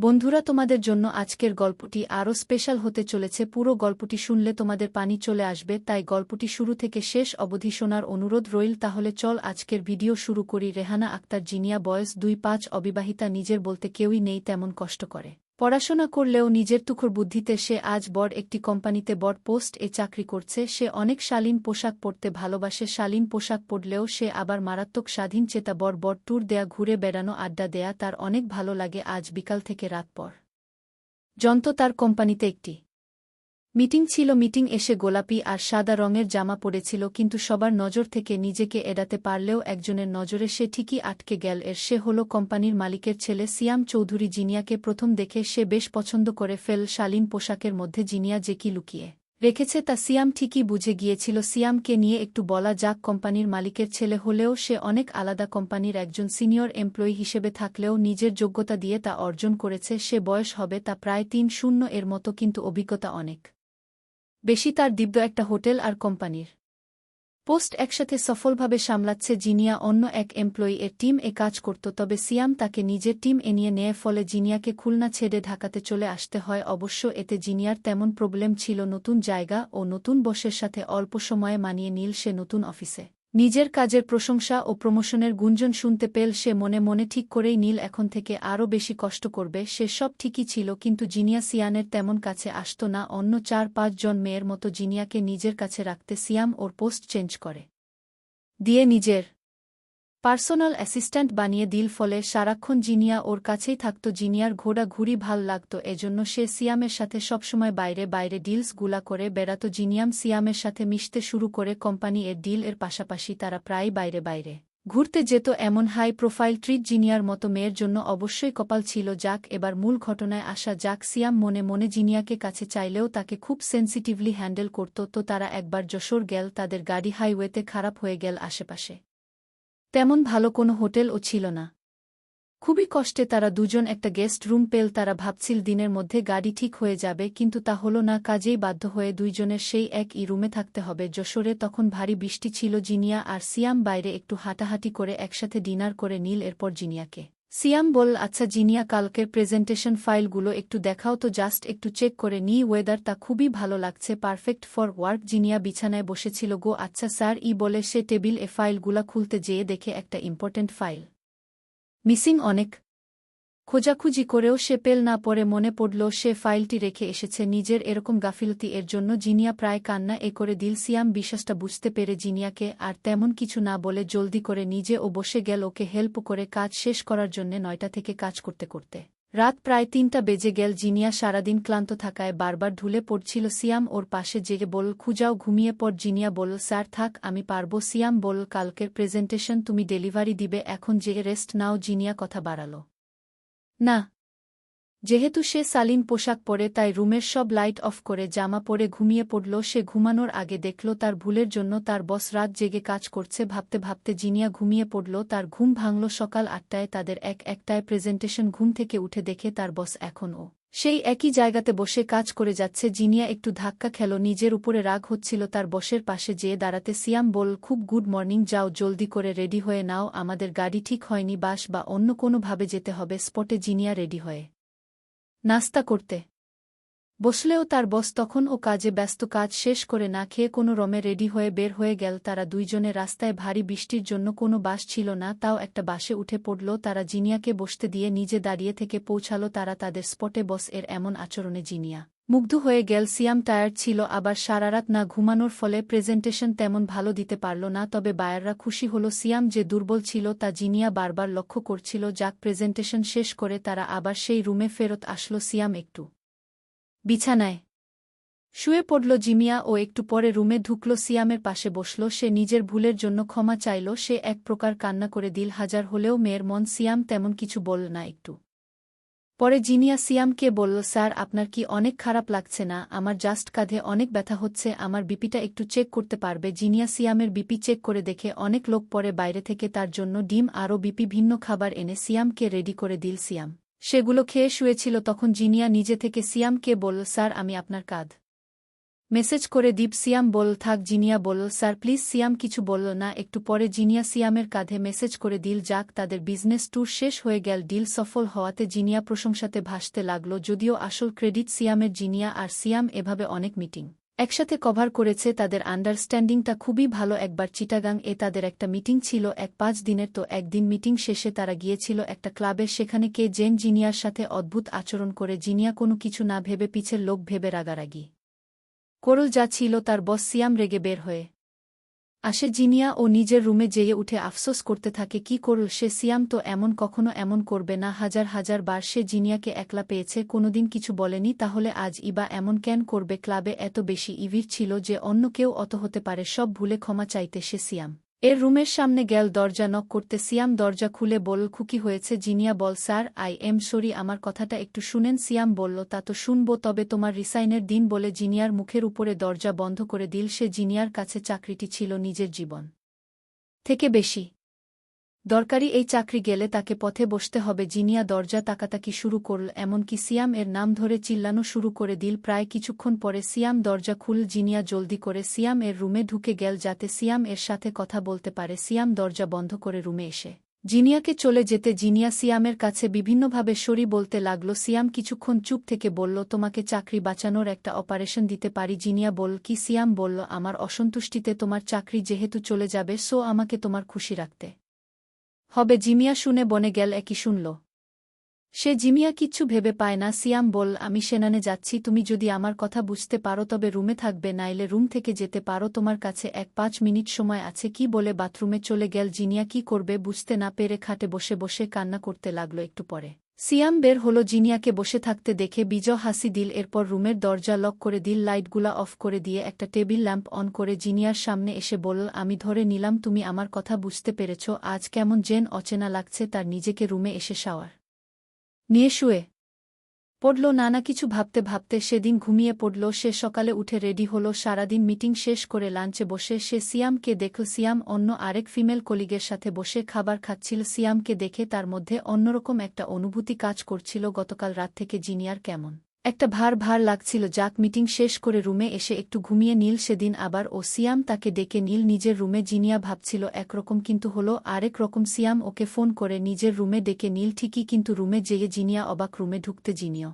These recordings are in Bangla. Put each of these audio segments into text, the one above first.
বন্ধুরা, তোমাদের জন্য আজকের গল্পটি আরও স্পেশাল হতে চলেছে। পুরো গল্পটি শুনলে তোমাদের পানি চলে আসবে, তাই গল্পটি শুরু থেকে শেষ অবধি শোনার অনুরোধ রইল। তাহলে চল আজকের ভিডিও শুরু করি। রেহানা আক্তার জিনিয়া, বয়স 25, অবিবাহিতা। নিজের বলতে কেউই নেই, তেমন কষ্ট করে পড়াশোনা করলেও নিজের তুখর বুদ্ধিতে সে আজ বড় একটি কোম্পানিতে বড় পোস্ট এ চাকরি করছে। সে অনেক শালীন পোশাক পরতে ভালোবাসে। শালীন পোশাক পরলেও সে আবার মারাত্মক স্বাধীন চেতা। বড় বড় ট্যুর দেয়া, ঘুরে বেড়ানো, আড্ডা দেয়া তার অনেক ভালো লাগে। আজ বিকাল থেকে রাত পর্যন্ত তার কোম্পানিতে একটি মিটিং ছিল। মিটিং এসে গোলাপি আর সাদা রঙের জামা পরেছিল, কিন্তু সবার নজর থেকে নিজেকে এড়াতে পারলেও একজনের নজরে সে ঠিকই আটকে গেল। সে হল কোম্পানির মালিকের ছেলে সিয়াম চৌধুরী। জিনিয়াকে প্রথম দেখে সে বেশ পছন্দ করে ফেল। শালীন পোশাকের মধ্যে জিনিয়া যে কি লুকিয়ে রেখেছে তা সিয়াম ঠিকই বুঝে গিয়েছিল। সিয়ামকে নিয়ে একটু বলা যাক, কোম্পানির মালিকের ছেলে হলেও সে অনেক আলাদা। কোম্পানির একজন সিনিয়র এমপ্লয়ি হিসেবে থাকলেও নিজের যোগ্যতা দিয়ে তা অর্জন করেছে। সে বয়স হবে তা প্রায় 30 এর মতো, কিন্তু অভিজ্ঞতা অনেক বেশি। তার দিব্য একটা হোটেল আর কোম্পানির পোস্ট একসাথে সফলভাবে সামলাচ্ছে। জিনিয়া অন্য এক এমপ্লয়ি এর টিম এ কাজ করত, তবে সিয়াম তাকে নিজের টিম এ নিয়ে নেয়। ফলে জিনিয়াকে খুলনা ছেড়ে ঢাকাতে চলে আসতে হয়। অবশ্য এতে জিনিয়ার তেমন প্রবলেম ছিল। নতুন জায়গা ও নতুন বসের সাথে অল্প সময়ে মানিয়ে নিল সে। নতুন অফিসে নিজের কাজের প্রশংসা ও প্রমোশনের গুঞ্জন শুনতে পেল সে। মনে মনে ঠিক করেই নীল এখন থেকে আরও বেশি কষ্ট করবে। সে সব ঠিকই ছিল, কিন্তু জিনিয়া সিয়ানের তেমন কাছে আসত না। অন্য 4-5 জন মেয়ের মতো জিনিয়াকে নিজের কাছে রাখতে সিয়াম ওর পোস্ট চেঞ্জ করে দিয়ে নিজের পার্সোনাল অ্যাসিস্ট্যান্ট বানিয়ে দিল। ফলে সারাক্ষণ জিনিয়া ওর কাছেই থাকত। জিনিয়ার ঘোড়া ঘুরি ভাল লাগত, এজন্য সে সিয়ামের সাথে সবসময় বাইরে বাইরে ডিলস গুলা করে বেড়াত। জিনিয়াম সিয়ামের সাথে মিশতে শুরু করে। কোম্পানি এর ডিল এর পাশাপাশি তারা প্রায় বাইরে বাইরে ঘুরতে যেত। এমন হাই প্রোফাইল ট্রিট জিনিয়ার মতো মেয়ের জন্য অবশ্যই কপাল ছিল। যাক, এবার মূল ঘটনায় আসা যাক। সিয়াম মনে মনে জিনিয়াকে কাছে চাইলেও তাকে খুব সেন্সিটিভলি হ্যান্ডেল করত। তো তারা একবার যশোর গেল। তাদের গাড়ি হাইওয়েতে খারাপ হয়ে গেল। আশেপাশে তেমন ভালো কোনো হোটেলও ছিল না। খুবই কষ্টে তারা দুজন একটা গেস্ট রুম পেল। তারা ভাবছিল দিনের মধ্যে গাড়ি ঠিক হয়ে যাবে, কিন্তু তা হলো না। কাজেই বাধ্য হয়ে দুইজনের সেই একই রুমে থাকতে হবে। যশোরে তখন ভারী বৃষ্টি ছিল। জিনিয়া আর সিয়াম বাইরে একটু হাঁটাহাঁটি করে একসাথে ডিনার করে নিল। এরপর জিনিয়াকে সিয়াম বলল, আচ্ছা জিনিয়া, কালকের প্রেজেন্টেশন ফাইলগুলো একটু দেখাও তো, জাস্ট একটু চেক করে নি। ওয়েদার তা খুবই ভালো লাগছে, পারফেক্ট ফর ওয়ার্ক। জিনিয়া বিছানায় বসেছিল। গো আচ্ছা স্যার, বলে সে টেবিল এ ফাইলগুলা খুলতে যেয়ে দেখে একটা ইম্পর্ট্যান্ট ফাইল মিসিং। অনেক খোঁজাখুঁজি করেও সে পেল না। পরে মনে পড়ল সে ফাইলটি রেখে এসেছে। নিজের এরকম গাফিলতি এর জন্য জিনিয়া প্রায় কান্না করে দিল। সিয়াম বিশ্বাসটা বুঝতে পেরে জিনিয়াকে আর তেমন কিছু না বলে জলদি করে নিজে ও বসে গেল ওকে হেল্প করে কাজ শেষ করার জন্যে। 9টা থেকে কাজ করতে করতে রাত প্রায় 3টা বেজে গেল। জিনিয়া সারাদিন ক্লান্ত থাকায় বারবার ঢুলে পড়ছিল। সিয়াম ওর পাশে জেগে বলল, খুঁজাও, ঘুমিয়ে পড়। জিনিয়া বলল, স্যার থাক, আমি পারব। সিয়াম বলল, কালকের প্রেজেন্টেশন তুমি ডেলিভারি দিবে, এখন যে রেস্ট নাও। জিনিয়া কথা বাড়াল না। যেহেতু সে শালীন পোশাক পরে, তাই রুমের সব লাইট অফ করে জামা পরে ঘুমিয়ে পড়ল। সে ঘুমানোর আগে দেখল তার ভুলের জন্য তার বস রাত জেগে কাজ করছে। ভাবতে ভাবতে জিনিয়া ঘুমিয়ে পড়ল। তার ঘুম ভাঙল সকাল 8টায়। তাদের একটায় প্রেজেন্টেশন। ঘুম থেকে উঠে দেখে তার বস এখনও সেই একই জায়গাতে বসে কাজ করে যাচ্ছে। জিনিয়া একটু ধাক্কা খেল। নিজের উপরে রাগ হচ্ছিল। তার বসের পাশে যেয়ে দাঁড়াতে সিয়াম বলল, খুব গুড মর্নিং, যাও জলদি করে রেডি হয়ে নাও, আমাদের গাড়ি ঠিক হয়নি, বাস বা অন্য কোনোভাবে যেতে হবে। স্পটে জিনিয়া রেডি হয়ে নাস্তা করতে বসলেও তার বস তখন ও কাজে ব্যস্ত। কাজ শেষ করে না খেয়ে কোনো রমে রেডি হয়ে বের হয়ে গেল তারা দুইজনে। রাস্তায় ভারী বৃষ্টির জন্য কোনো বাস ছিল না, তাও একটা বাসে উঠে পড়ল তারা। জিনিয়াকে বসতে দিয়ে নিজে দাঁড়িয়ে থেকে পৌঁছালো তারা তাদের স্পটে। বস এর এমন আচরণে জিনিয়া মুগ্ধ হয়ে গেল। সিয়াম টায়ার্ড ছিল, আবার সারারাত না ঘুমানোর ফলে প্রেজেন্টেশন তেমন ভালো দিতে পারল না। তবে বায়াররা খুশি হল। সিয়াম যে দুর্বল ছিল তা জিনিয়া বারবার লক্ষ্য করছিল। যাক, প্রেজেন্টেশন শেষ করে তারা আবার সেই রুমে ফেরত আসলো। সিয়াম একটু বিছানায় শুয়ে পড়ল। জিমিয়া ও একটু পরে রুমে ঢুকল। সিয়ামের পাশে বসল। সে নিজের ভুলের জন্য ক্ষমা চাইল। সে এক প্রকার কান্না করে দিল। হাজার হলেও মেয়ের মন। সিয়াম তেমন কিছু বলল না। একটু পরে জিনিয়া সিয়ামকে বলল, স্যার আপনার কি অনেক খারাপ লাগছে না? আমার জাস্ট কাঁধে অনেক ব্যথা হচ্ছে, আমার বিপিটা একটু চেক করতে পারবে? জিনিয়া সিয়ামের বিপি চেক করে দেখে অনেক লোক পরে বাইরে থেকে তার জন্য ডিম আরও বিপি ভিন্ন খাবার এনে সিয়ামকে রেডি করে দিল। সিয়াম সেগুলো খেয়ে শুয়েছিল। তখন জিনিয়া নিজে থেকে সিয়ামকে বলল, স্যার আমি আপনার কাঁধ মেসেজ করে দীপ সিয়াম বলল থাক জিনিয়া বলল স্যার প্লিজ সিয়াম কিছু বলল না একটু পরে জিনিয়া সিয়ামের কাঁধে মেসেজ করে দিল যাক তাদের বিজনেস ট্যুর শেষ হয়ে গেল ডিল সফল হওয়াতে জিনিয়া প্রশংসাতে ভাসতে লাগল যদিও আসল ক্রেডিট সিয়ামের জিনিয়া আর সিয়াম এভাবে অনেক মিটিং একসাথে কভার করেছে তাদের আন্ডারস্ট্যান্ডিংটা খুবই ভালো একবার চিটাগাং তাদের একটা মিটিং ছিল 5 দিনের তো একদিন মিটিং শেষে তারা গিয়েছিল একটা ক্লাবে সেখানে কে জেন জিনিয়ার সাথে অদ্ভুত আচরণ করে জিনিয়া কোনো কিছু না ভেবে পিছের লোক ভেবে রাগারাগি করল যা ছিল তার বস সিয়াম রেগে বের হয়ে আসে জিনিয়া ও নিজের রুমে যেয়ে উঠে আফসোস করতে থাকে কি করল সে সিয়াম তো কখনো এমন করবে না হাজার হাজার বার সে জিনিয়াকে একলা পেয়েছে কোনোদিন কিছু বলেনি তাহলে আজ ইবা এমন কেন করবে ক্লাবে এত বেশি ইভির ছিল যে অন্য কেউ অত হতে পারে সব ভুলে ক্ষমা চাইতে সে সিয়াম এর রুমের সামনে গেল দরজা নক করতে সিয়াম দরজা খুলে বলল খুকি হয়েছে জিনিয়া বল স্যার আই এম সরি আমার কথাটা একটু শুনেন সিয়াম বলল তা তো শুনব তবে তোমার রিসাইনের দিন বলে জিনিয়ার মুখের উপরে দরজা বন্ধ করে দিল সে জিনিয়ার কাছে চাকরিটি ছিল নিজের জীবন থেকে বেশি দরকারি এই চাকরি গেলে তাকে পথে বসতে হবে জিনিয়া দরজা তাকাতাকি শুরু করল এমনকি সিয়াম এর নাম ধরে চিল্লানো শুরু করে দিল প্রায় কিছুক্ষণ পরে সিয়াম দরজা খুল জিনিয়া জলদি করে সিয়াম এর রুমে ঢুকে গেল যাতে সিয়াম এর সাথে কথা বলতে পারে সিয়াম দরজা বন্ধ করে রুমে এসে জিনিয়াকে চলে যেতে জিনিয়া সিয়ামের কাছে বিভিন্নভাবে সরি বলতে লাগল সিয়াম কিছুক্ষণ চুপ থেকে বলল তোমাকে চাকরি বাঁচানোর একটা অপারেশন দিতে পারি জিনিয়া বলল কি সিয়াম বলল আমার অসন্তুষ্টিতে তোমার চাকরি যেহেতু চলে যাবে সো আমাকে তোমার খুশি রাখতে হবে জিমিয়া শুনে বনে গেল একই শুনল সে জিমিয়া কিচ্ছু ভেবে পায় না সিয়াম বলল আমি সেনানে যাচ্ছি তুমি যদি আমার কথা বুঝতে পারো তবে রুমে থাকবে নাইলে রুম থেকে যেতে পারো তোমার কাছে 5 মিনিট সময় আছে কি বলে বাথরুমে চলে গেল জিনিয়া কি করবে বুঝতে না পেরে খাটে বসে বসে কান্না করতে লাগল একটু পরে সিয়াম বের হলো জিনিয়াকে বসে থাকতে দেখে বিজয় হাসি দিল এরপর রুমের দরজা লক করে দিল লাইটগুলা অফ করে দিয়ে একটা টেবিল ল্যাম্প অন করে জিনিয়ার সামনে এসে বলল আমি ধরে নিলাম তুমি আমার কথা বুঝতে পেরেছ আজ কেমন জেন অচেনা লাগছে তার নিজেকে রুমে এসে শাওয়ার নিয়ে শুয়ে পড়ল নানা কিছু ভাবতে ভাবতে সেদিন ঘুমিয়ে পড়ল সে সকালে উঠে রেডি হল সারাদিন মিটিং শেষ করে লাঞ্চে বসে সে সিয়ামকে দেখল সিয়াম অন্য আরেক ফিমেল কলিগের সাথে বসে খাবার খাচ্ছিল সিয়ামকে দেখে তার মধ্যে অন্যরকম একটা অনুভূতি কাজ করছিল গতকাল রাত থেকে জিনিয়ার কেমন একটা ভার ভার লাগছিল যাক মিটিং শেষ করে রুমে এসে একটু ঘুমিয়ে নীল সেদিন আবার ও সিয়াম তাকে ডেকে নীল নিজের রুমে জিনিয়া ভাবছিল একরকম কিন্তু হলো আরেক রকম সিয়াম ওকে ফোন করে নিজের রুমে ডেকে নীল ঠিকই কিন্তু রুমে যেয়ে জিনিয়া অবাক রুমে ঢুকতে জিনিয়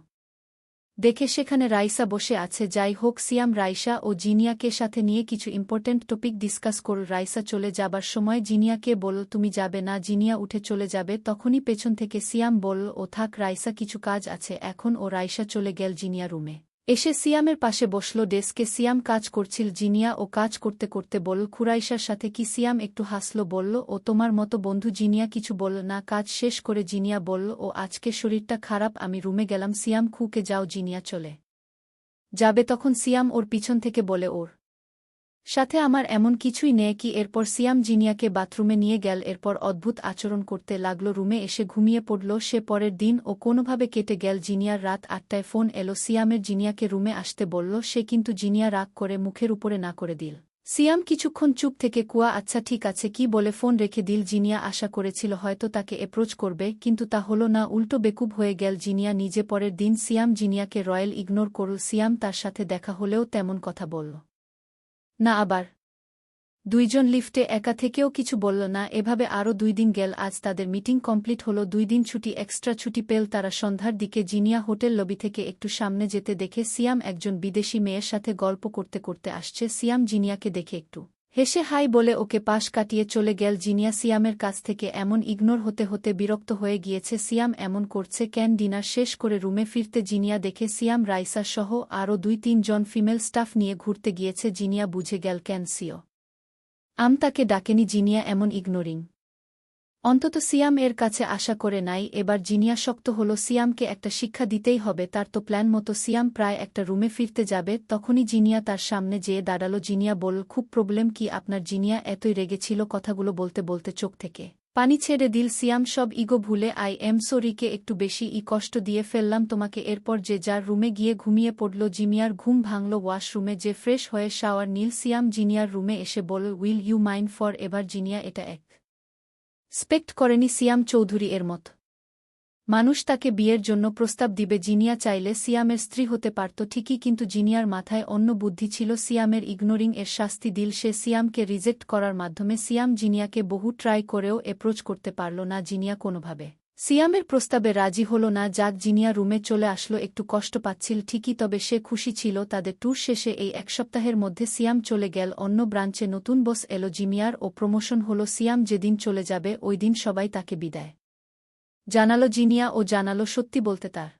দেখে সেখানে রাইসা বসে আছে যাই হোক সিয়াম রাইসা ও জিনিয়াকে সাথে নিয়ে কিছু ইম্পর্ট্যান্ট টপিক ডিসকাস করল রাইসা চলে যাবার সময় জিনিয়াকে বলল তুমি যাবে না জিনিয়া উঠে চলে যাবে তখনই পেছন থেকে সিয়াম বলল ও থাক রাইসা কিছু কাজ আছে এখন ও রাইসা চলে গেল জিনিয়া রুমে এসে সিয়ামের পাশে বসল ডেস্কে সিয়াম কাজ করছিল জিনিয়া ও কাজ করতে করতে বলল খুরাইশার সাথে কি সিয়াম একটু হাসল বলল ও তোমার মতো বন্ধু জিনিয়া কিছু বলল না কাজ শেষ করে জিনিয়া বলল ও আজকে শরীরটা খারাপ আমি রুমে গেলাম সিয়াম খুকে যাও জিনিয়া চলে যাবে তখন সিয়াম ওর পিছন থেকে বলে ওর সাথে আমার এমন কিছুই নেই কি এরপর সিয়াম জিনিয়াকে বাথরুমে নিয়ে গেল এরপর অদ্ভুত আচরণ করতে লাগল রুমে এসে ঘুমিয়ে পড়ল সে পরের দিন ও কোনোভাবে কেটে গেল জিনিয়ার রাত 8টায় ফোন এলো সিয়ামের জিনিয়াকে রুমে আসতে বলল সে কিন্তু জিনিয়া রাগ করে মুখের উপরে না করে দিল সিয়াম কিছুক্ষণ চুপ থেকে কুয়া আচ্ছা ঠিক আছে কি বলে ফোন রেখে দিল জিনিয়া আশা করেছিল হয়তো তাকে অ্যাপ্রোচ করবে কিন্তু তা হলো না উল্টো বেকুব হয়ে গেল জিনিয়া নিজে পরের দিন সিয়াম জিনিয়াকে রয়্যাল ইগনোর করল সিয়াম তার সাথে দেখা হলেও তেমন কথা বলল না আবার দুইজন লিফটে একা থেকেও কিছু বলল না এভাবে আরও 2 দিন গেল আজ তাদের মিটিং কমপ্লিট হলো 2 দিন ছুটি এক্সট্রা ছুটি পেল তারা সন্ধ্যার দিকে জিনিয়া হোটেল লবি থেকে একটু সামনে যেতে দেখে সিয়াম একজন বিদেশি মেয়ের সাথে গল্প করতে করতে আসছে সিয়াম জিনিয়াকে দেখে একটু হেসে হাই বলে ওকে পাশ কাটিয়ে চলে গেল জিনিয়া সিয়ামের কাছ থেকে এমন ইগনোর হতে হতে বিরক্ত হয়ে গিয়েছে সিয়াম এমন করছে কেন ডিনার শেষ করে রুমে ফিরতে জিনিয়া দেখে সিয়াম রাইসা সহ আরও 2-3 জন ফিমেল স্টাফ নিয়ে ঘুরতে গিয়েছে জিনিয়া বুঝে গেল কেন সিও তাকে ডাকেনি জিনিয়া এমন ইগনোরিং অন্তত সিয়াম এর কাছে আশা করে নাই এবার জিনিয়া শক্ত হল সিয়ামকে একটা শিক্ষা দিতেই হবে তার তো প্ল্যান মতো সিয়াম প্রায় একটা রুমে ফিরতে যাবে তখনই জিনিয়া তার সামনে যেয়ে দাঁড়ালো জিনিয়া বলল খুব প্রবলেম কি আপনার জিনিয়া এতই রেগেছিল কথাগুলো বলতে বলতে চোখ থেকে পানি ছেড়ে দিল সিয়াম সব ইগো ভুলে আই এম সরিকে একটু বেশি কষ্ট দিয়ে ফেললাম তোমাকে এরপর যে যার রুমে গিয়ে ঘুমিয়ে পড়ল জিনিয়ার ঘুম ভাঙল ওয়াশরুমে যে ফ্রেশ হয়ে শাওয়ার নীল সিয়াম জিনিয়ার রুমে এসে বলল উইল ইউ মাইন্ড ফর এবার জিনিয়া এটা এক্সপেক্ট করেনি সিয়াম চৌধুরী এর মত মানুষ তাকে বিয়ের জন্য প্রস্তাব দিবে। জিনিয়া চাইলে সিয়ামের স্ত্রী হতে পারত ঠিকই, কিন্তু জিনিয়ার মাথায় অন্য বুদ্ধি ছিল। সিয়ামের ইগনোরিং এর শাস্তি দিল সে। সিয়ামকে রিজেক্ট করার মাধ্যমে সিয়াম জিনিয়াকে বহু ট্রাই করেও অ্যাপ্রোচ করতে পারল না। জিনিয়া কোনোভাবে সিয়ামের প্রস্তাবে রাজি হল না। যাক, জিনিয়া রুমে চলে আসলো। একটু কষ্ট পাচ্ছিল ঠিকই, তবে সে খুশি ছিল। তাদের ট্যুর শেষে এই এক সপ্তাহের মধ্যে সিয়াম চলে গেল অন্য ব্রাঞ্চে। নতুন বস এলো জিমিয়ার ও প্রমোশন হলো। সিয়াম যেদিন চলে যাবে ওই দিন সবাই তাকে বিদায় জানালো জিনিয়া, ও জানালো সত্যি বলতে তার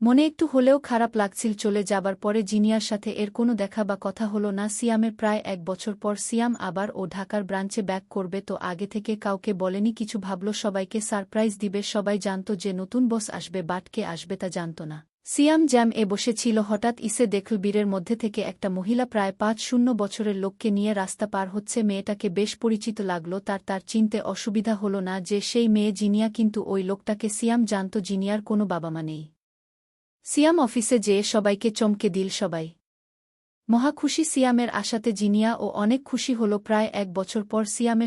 মনে একটু হলেও খারাপ লাগছিল। চলে যাবার পরে জিনিয়ার সাথে এর কোনো দেখা বা কথা হলো না সিয়ামের। প্রায় 1 বছর পর সিয়াম আবার ও ঢাকার ব্রাঞ্চে ব্যাক করবে, তো আগে থেকে কাউকে বলেনি কিছু, ভাবল সবাইকে সারপ্রাইজ দিবে। সবাই জানত যে নতুন বস আসবে, বাট কে আসবে তা জানত না। সিয়াম জ্যাম এ বসেছিল, হঠাৎ ইসে দেখল বীরের মধ্যে থেকে একটা মহিলা প্রায় 5-0 বছরের লোককে নিয়ে রাস্তা পার হচ্ছে। মেয়েটাকে বেশ পরিচিত লাগল তার চিনতে অসুবিধা হলো না যে সেই মেয়ে জিনিয়া, কিন্তু ওই লোকটাকে সিয়াম জানত। জিনিয়ার কোনো বাবা মা নেই। সিয়াম অফিসে যেয়ে সবাইকে চমকে দিল। সবাই মহা খুশি সিয়ামের আশাতে। জিনিয়া ও অনেক খুশি হল। প্রায় 1 বছর পর সিয়ামের